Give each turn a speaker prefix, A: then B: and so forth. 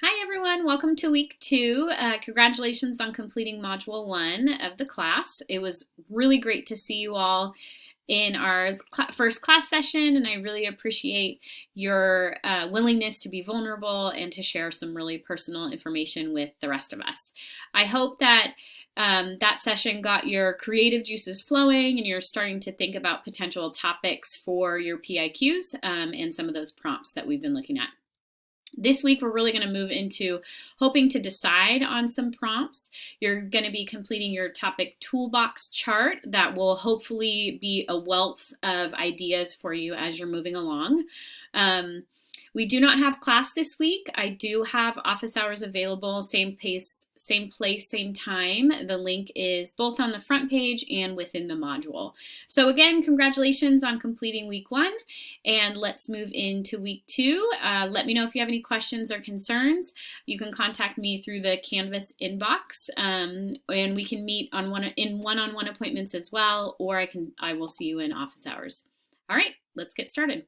A: Hi everyone, welcome to week 2. Congratulations on completing module 1 of the class. It was really great to see you all in our first class session, and I really appreciate your willingness to be vulnerable and to share some really personal information with the rest of us. I hope that that session got your creative juices flowing and you're starting to think about potential topics for your PIQs and some of those prompts that we've been looking at. This week, we're really going to move into hoping to decide on some prompts. You're going to be completing your topic toolbox chart that will hopefully be a wealth of ideas for you as you're moving along. We do not have class this week. I do have office hours available, same place, same time. The link is both on the front page and within the module. So again, congratulations on completing week 1, and let's move into week 2. Let me know if you have any questions or concerns. You can contact me through the Canvas inbox, and we can meet in one-on-one appointments as well, or I will see you in office hours. All right, let's get started.